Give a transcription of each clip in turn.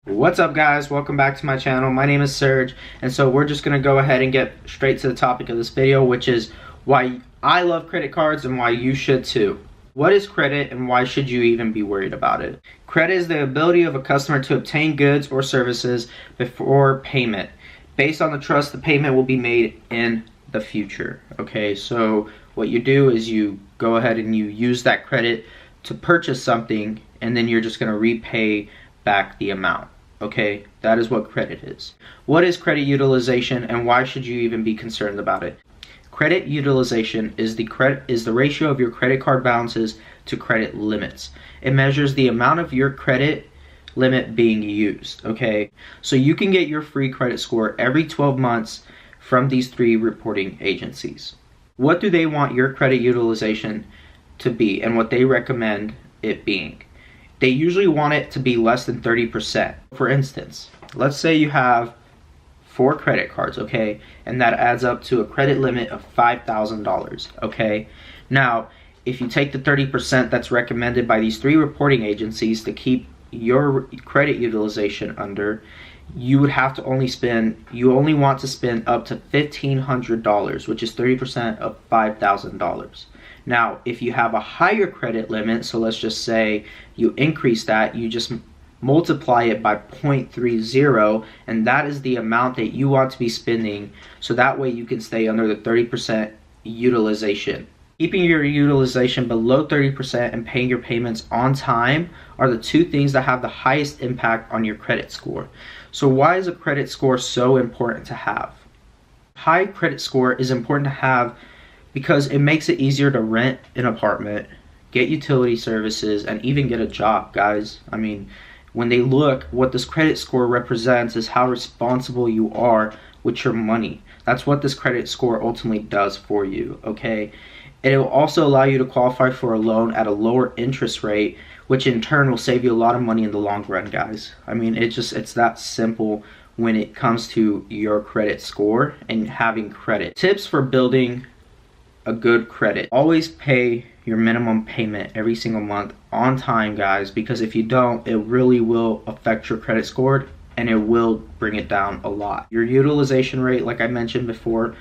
What's up, guys? Welcome back to my channel. My name is Serge, and so we're just going to go ahead and get straight to the topic of this video, which is why I love credit cards and why you should too. What is credit and why should you even be worried about it? Credit is the ability of a customer to obtain goods or services before payment. Based on the trust, the payment will be made in the future. Okay, so what you do is you go ahead and you use that credit to purchase something, and then you're just going to repay back the amount. Okay, that is what credit is. What is credit utilization and why should you even be concerned about it? Credit utilization is the ratio of your credit card balances to credit limits. It measures the amount of your credit limit being used. Okay, so you can get your free credit score every 12 months from these three reporting agencies. What do they want your credit utilization to be and what they recommend it being? They usually want it to be less than 30%. For instance, let's say you have 4 credit cards, okay, and that adds up to a credit limit of $5,000, okay? Now, if you take the 30% that's recommended by these 3 reporting agencies to keep your credit utilization under, you would have to you only want to spend up to $1,500, which is 30% of $5,000. Now, if you have a higher credit limit, so let's just say you increase that, you just multiply it by 0.30, and that is the amount that you want to be spending, so that way you can stay under the 30% utilization. Keeping your utilization below 30% and paying your payments on time are the 2 things that have the highest impact on your credit score. So why is a credit score so important to have? High credit score is important to have because it makes it easier to rent an apartment, get utility services, and even get a job, guys. I mean, when they look, what this credit score represents is how responsible you are with your money. That's what this credit score ultimately does for you, okay? It will also allow you to qualify for a loan at a lower interest rate, which in turn will save you a lot of money in the long run, guys. I mean, it's that simple when it comes to your credit score and having credit. Tips for building a good credit. Always pay your minimum payment every single month on time, guys, because if you don't, it really will affect your credit score and it will bring it down a lot. Your utilization rate, like I mentioned before,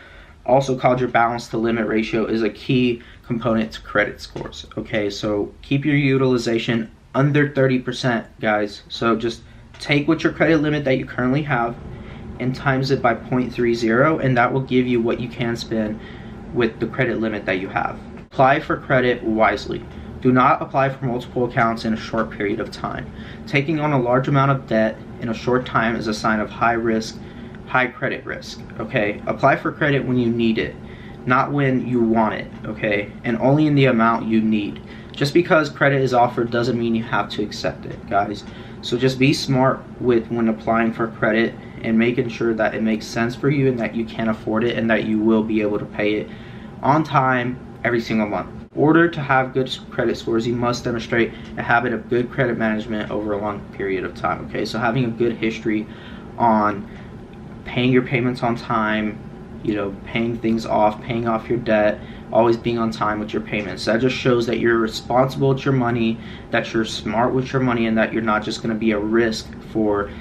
also called your balance to limit ratio, is a key component to credit scores. Okay, so keep your utilization under 30%, guys. So just take what your credit limit that you currently have and times it by 0.30, and that will give you what you can spend with the credit limit that you have. Apply for credit wisely. Do not apply for multiple accounts in a short period of time. Taking on a large amount of debt in a short time is a sign of high credit risk. Okay, apply for credit when you need it, not when you want it, okay, and only in the amount you need. Just because credit is offered doesn't mean you have to accept it, guys. So just be smart when applying for credit and making sure that it makes sense for you and that you can afford it and that you will be able to pay it on time every single month. In order to have good credit scores, you must demonstrate a habit of good credit management over a long period of time. Okay, so having a good history on paying your payments on time, you know, paying things off, paying off your debt, always being on time with your payments. That just shows that you're responsible with your money, that you're smart with your money, and that you're not just going to be a risk for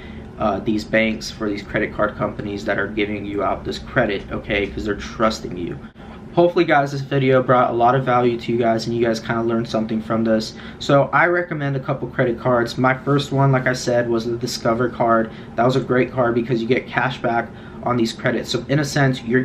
these banks, for these credit card companies that are giving you out this credit, okay, because they're trusting you. Hopefully, guys, this video brought a lot of value to you guys and you guys kind of learned something from this. So I recommend a couple credit cards. My first one, like I said, was the Discover card. That was a great card because you get cash back on these credits. So in a sense, you're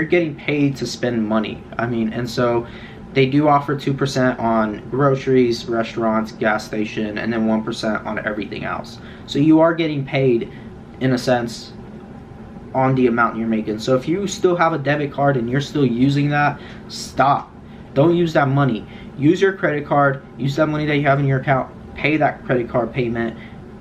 getting paid to spend money. I mean, and so they do offer 2% on groceries, restaurants, gas station, and then 1% on everything else. So you are getting paid, in a sense, on the amount you're making. So if you still have a debit card and you're still using that, stop. Don't use that money. Use your credit card, use that money that you have in your account, pay that credit card payment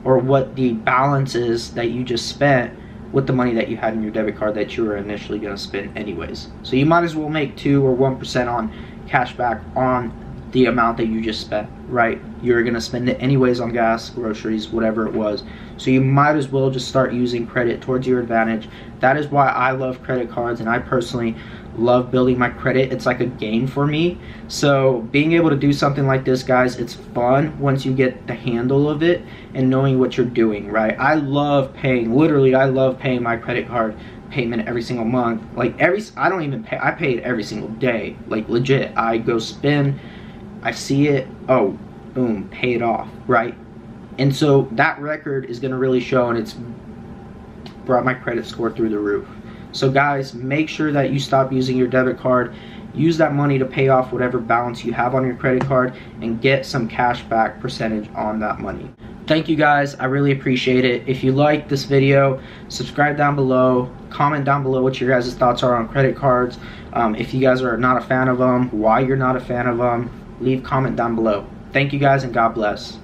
or what the balance is that you just spent with the money that you had in your debit card that you were initially going to spend anyways. So you might as well make 2 or 1% on cash back on the amount that you just spent, right? You're going to spend it anyways on gas, groceries, whatever it was. So you might as well just start using credit towards your advantage. That is why I love credit cards, and I personally love building my credit. It's like a game for me. So being able to do something like this, guys, it's fun once you get the handle of it and knowing what you're doing, right? I love paying, literally, I love paying my credit card payment every single month. Like I don't even pay, I pay it every single day, like legit. I go spend, I see it, oh, boom, pay it off, right? And so that record is gonna really show, and it's brought my credit score through the roof. So guys, make sure that you stop using your debit card. Use that money to pay off whatever balance you have on your credit card and get some cash back percentage on that money. Thank you guys, I really appreciate it. If you liked this video, subscribe down below, comment down below what your guys' thoughts are on credit cards. If you guys are not a fan of them, why you're not a fan of them, leave a comment down below. Thank you guys, and God bless.